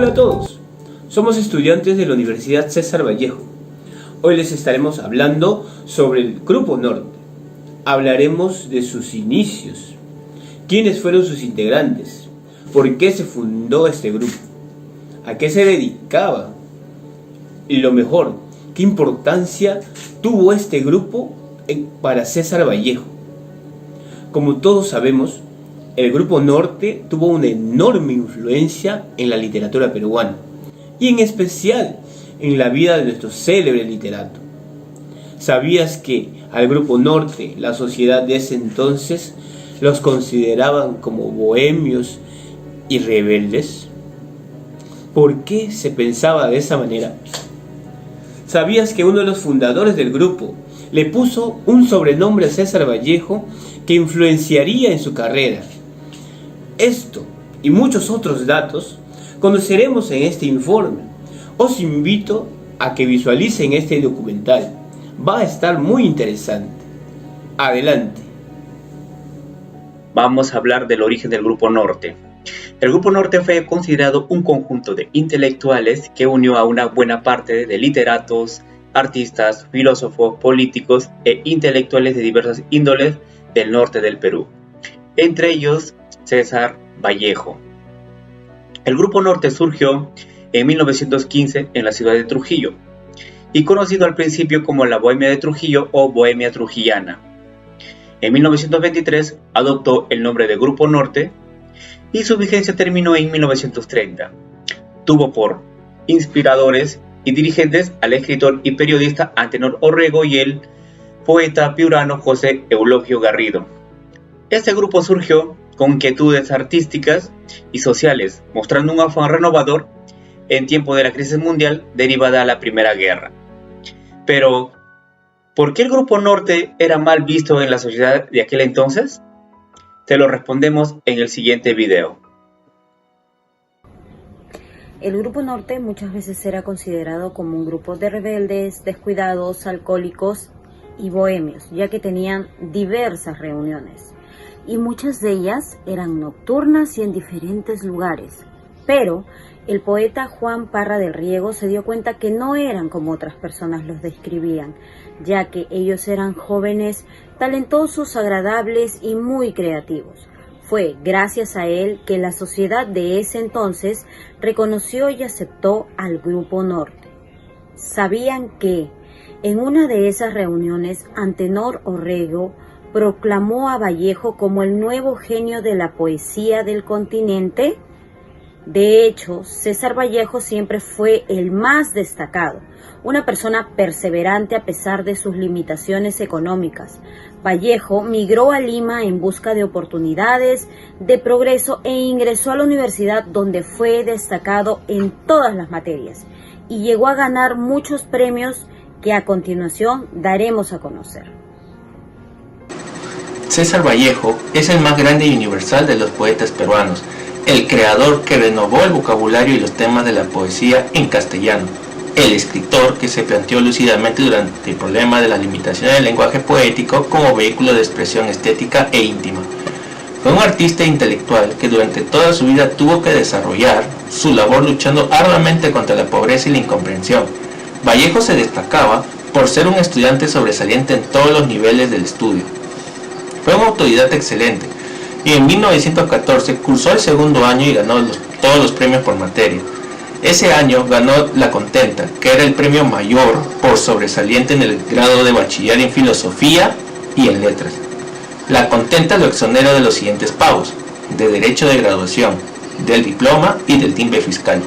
Hola a todos, somos estudiantes de la Universidad César Vallejo. Hoy les estaremos hablando sobre el Grupo Norte. Hablaremos de sus inicios, quiénes fueron sus integrantes, por qué se fundó este grupo, a qué se dedicaba y lo mejor, qué importancia tuvo este grupo para César Vallejo. Como todos sabemos, el Grupo Norte tuvo una enorme influencia en la literatura peruana y en especial en la vida de nuestro célebre literato. ¿Sabías que al Grupo Norte, la sociedad de ese entonces, los consideraban como bohemios y rebeldes? ¿Por qué se pensaba de esa manera? ¿Sabías que uno de los fundadores del grupo le puso un sobrenombre a César Vallejo que influenciaría en su carrera? Esto y muchos otros datos conoceremos en este informe. Os invito a que visualicen este documental. Va a estar muy interesante. Adelante. Vamos a hablar del origen del Grupo Norte. El Grupo Norte fue considerado un conjunto de intelectuales que unió a una buena parte de literatos, artistas, filósofos, políticos e intelectuales de diversas índoles del norte del Perú. Entre ellos, César Vallejo. El Grupo Norte surgió en 1915 en la ciudad de Trujillo y conocido al principio como la Bohemia de Trujillo o Bohemia Trujillana. En 1923 adoptó el nombre de Grupo Norte y su vigencia terminó en 1930. Tuvo por inspiradores y dirigentes al escritor y periodista Antenor Orrego y el poeta piurano José Eulogio Garrido. Este grupo surgió con inquietudes artísticas y sociales, mostrando un afán renovador en tiempo de la crisis mundial derivada de la Primera Guerra. Pero, ¿por qué el Grupo Norte era mal visto en la sociedad de aquel entonces? Te lo respondemos en el siguiente video. El Grupo Norte muchas veces era considerado como un grupo de rebeldes, descuidados, alcohólicos y bohemios, ya que tenían diversas reuniones. Y muchas de ellas eran nocturnas y en diferentes lugares. Pero el poeta Juan Parra del Riego se dio cuenta que no eran como otras personas los describían, ya que ellos eran jóvenes, talentosos, agradables y muy creativos. Fue gracias a él que la sociedad de ese entonces reconoció y aceptó al Grupo Norte. ¿Sabían que en una de esas reuniones Antenor Orrego proclamó a Vallejo como el nuevo genio de la poesía del continente? De hecho, César Vallejo siempre fue el más destacado, una persona perseverante a pesar de sus limitaciones económicas. Vallejo migró a Lima en busca de oportunidades, de progreso e ingresó a la universidad donde fue destacado en todas las materias y llegó a ganar muchos premios que a continuación daremos a conocer. César Vallejo es el más grande y universal de los poetas peruanos, el creador que renovó el vocabulario y los temas de la poesía en castellano, el escritor que se planteó lúcidamente durante el problema de la limitación del lenguaje poético como vehículo de expresión estética e íntima. Fue un artista intelectual que durante toda su vida tuvo que desarrollar su labor luchando arduamente contra la pobreza y la incomprensión. Vallejo se destacaba por ser un estudiante sobresaliente en todos los niveles del estudio. Fue un autodidacta excelente y en 1914 cursó el segundo año y ganó todos los premios por materia. Ese año ganó la Contenta, que era el premio mayor por sobresaliente en el grado de bachiller en filosofía y en letras. La Contenta lo exonera de los siguientes pagos: de derecho de graduación, del diploma y del timbre fiscal.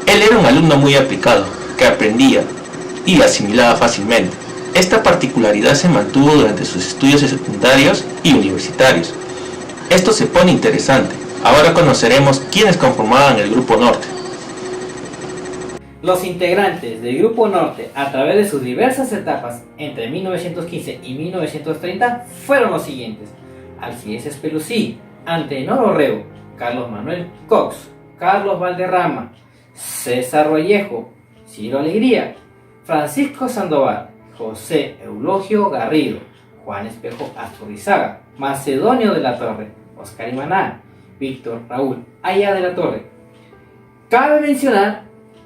Él era un alumno muy aplicado, que aprendía y asimilaba fácilmente. Esta particularidad se mantuvo durante sus estudios secundarios y universitarios. Esto se pone interesante. Ahora conoceremos quiénes conformaban el Grupo Norte. Los integrantes del Grupo Norte, a través de sus diversas etapas entre 1915 y 1930, fueron los siguientes: Alcides Espelucí, Antenor Orrego, Carlos Manuel Cox, Carlos Valderrama, César Vallejo, Ciro Alegría, Francisco Sandoval, José Eulogio Garrido, Juan Espejo Astorrizaga, Macedonio de la Torre, Oscar Imaná, Víctor Raúl Aya de la Torre, Cabe mencionar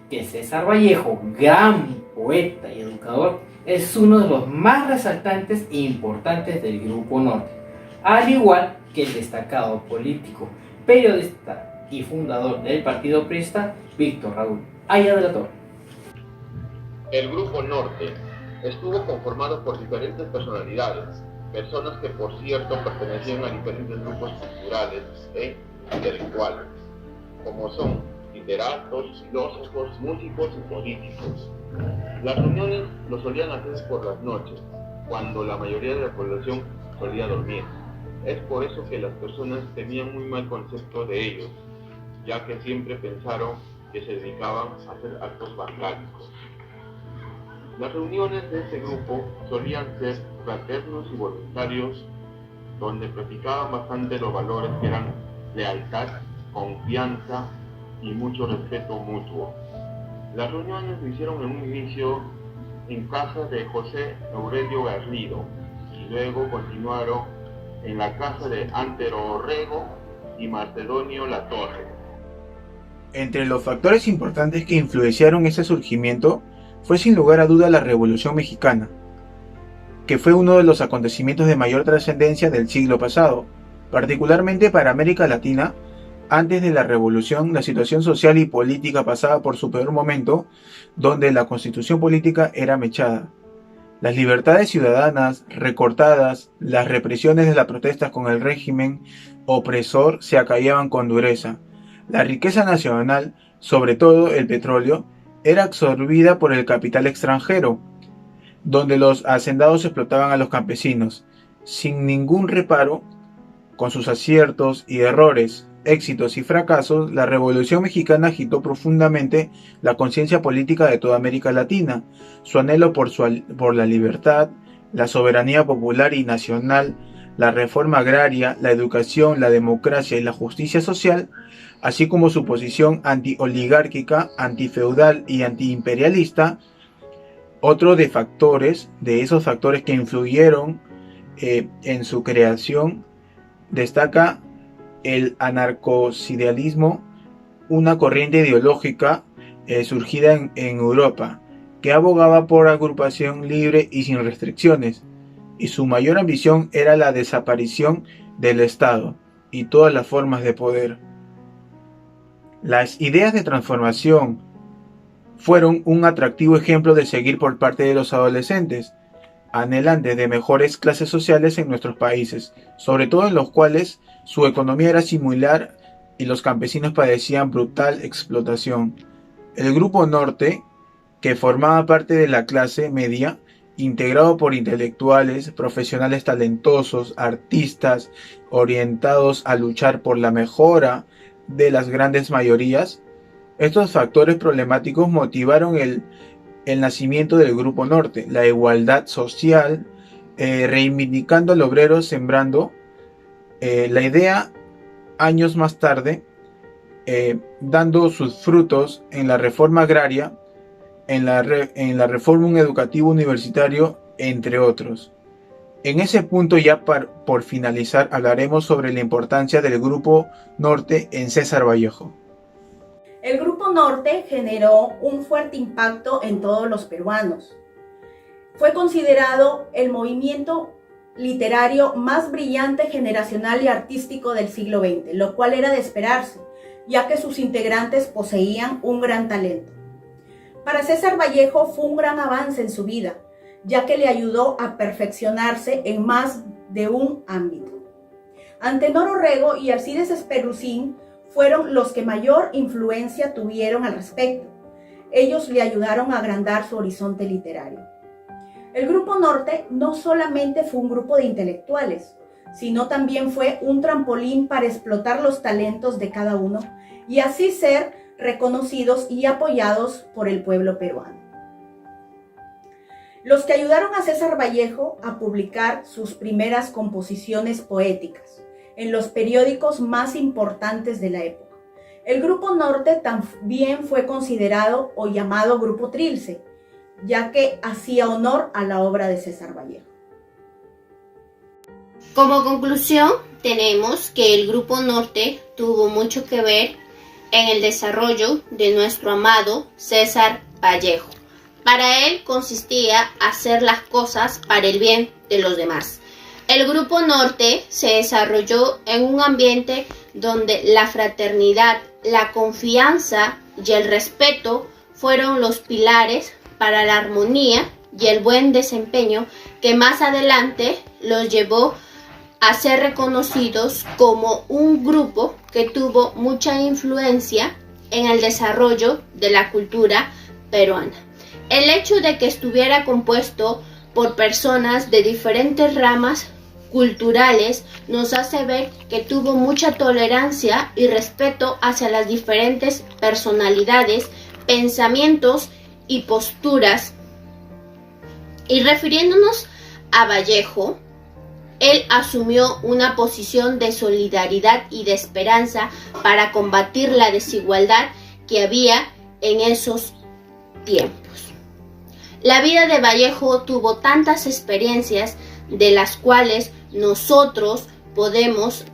que César Vallejo, gran poeta y educador, es uno de los más resaltantes e importantes del Grupo Norte, al igual que el destacado político, periodista y fundador del Partido Aprista, Víctor Raúl Haya de la Torre. El Grupo Norte estuvo conformado por diferentes personalidades, personas que por cierto pertenecían a diferentes grupos culturales e intelectuales, como son literatos, filósofos, músicos y políticos. Las reuniones lo solían hacer por las noches, cuando la mayoría de la población solía dormir. Es por eso que las personas tenían muy mal concepto de ellos, ya que siempre pensaron que se dedicaban a hacer actos vandálicos. Las reuniones de este grupo solían ser fraternos y voluntarios, donde practicaban bastante los valores que eran lealtad, confianza y mucho respeto mutuo. Las reuniones se hicieron en un inicio en casa de José Aurelio Garrido y luego continuaron en la casa de Antero Orrego y Macedonio Latorre. Entre los factores importantes que influenciaron ese surgimiento fue sin lugar a duda la Revolución Mexicana, que fue uno de los acontecimientos de mayor trascendencia del siglo pasado, particularmente para América Latina. Antes de la revolución, la situación social y política pasaba por su peor momento, donde la constitución política era mechada. Las libertades ciudadanas recortadas, las represiones de las protestas con el régimen opresor se acallaban con dureza. La riqueza nacional, sobre todo el petróleo, era absorbida por el capital extranjero, donde los hacendados explotaban a los campesinos, sin ningún reparo. Con sus aciertos y errores, éxitos y fracasos, la Revolución Mexicana agitó profundamente la conciencia política de toda América Latina. Su anhelo por la libertad, la soberanía popular y nacional, la reforma agraria, la educación, la democracia y la justicia social, así como su posición anti-oligárquica, antifeudal y antiimperialista. Otro de esos factores que influyeron en su creación, destaca el anarcosidealismo, una corriente ideológica surgida en Europa, que abogaba por agrupación libre y sin restricciones, y su mayor ambición era la desaparición del Estado y todas las formas de poder. Las ideas de transformación fueron un atractivo ejemplo de seguir por parte de los adolescentes, anhelantes de mejores clases sociales en nuestros países, sobre todo en los cuales su economía era similar y los campesinos padecían brutal explotación. El Grupo Norte, que formaba parte de la clase media, integrado por intelectuales, profesionales talentosos, artistas, orientados a luchar por la mejora de las grandes mayorías. Estos factores problemáticos motivaron el nacimiento del Grupo Norte, la igualdad social, reivindicando al obrero, sembrando la idea años más tarde, dando sus frutos en la reforma agraria, en la reforma educativa universitario, entre otros. En ese punto, ya por finalizar, hablaremos sobre la importancia del Grupo Norte en César Vallejo. El Grupo Norte generó un fuerte impacto en todos los peruanos. Fue considerado el movimiento literario más brillante, generacional y artístico del siglo XX, lo cual era de esperarse, ya que sus integrantes poseían un gran talento. Para César Vallejo fue un gran avance en su vida, ya que le ayudó a perfeccionarse en más de un ámbito. Antenor Orrego y Alcides Esperucín fueron los que mayor influencia tuvieron al respecto. Ellos le ayudaron a agrandar su horizonte literario. El Grupo Norte no solamente fue un grupo de intelectuales, sino también fue un trampolín para explotar los talentos de cada uno y así ser reconocidos y apoyados por el pueblo peruano. Los que ayudaron a César Vallejo a publicar sus primeras composiciones poéticas en los periódicos más importantes de la época. El Grupo Norte también fue considerado o llamado Grupo Trilce, ya que hacía honor a la obra de César Vallejo. Como conclusión, tenemos que el Grupo Norte tuvo mucho que ver en el desarrollo de nuestro amado César Vallejo. Para él consistía hacer las cosas para el bien de los demás. El Grupo Norte se desarrolló en un ambiente donde la fraternidad, la confianza y el respeto fueron los pilares para la armonía y el buen desempeño que más adelante los llevó a ser reconocidos como un grupo que tuvo mucha influencia en el desarrollo de la cultura peruana. El hecho de que estuviera compuesto por personas de diferentes ramas culturales nos hace ver que tuvo mucha tolerancia y respeto hacia las diferentes personalidades, pensamientos y posturas. Y refiriéndonos a Vallejo, él asumió una posición de solidaridad y de esperanza para combatir la desigualdad que había en esos tiempos. La vida de Vallejo tuvo tantas experiencias de las cuales nosotros podemos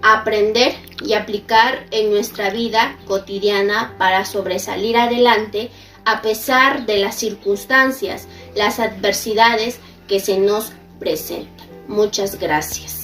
aprender y aplicar en nuestra vida cotidiana para sobresalir adelante a pesar de las circunstancias, las adversidades que se nos presentan. Muchas gracias.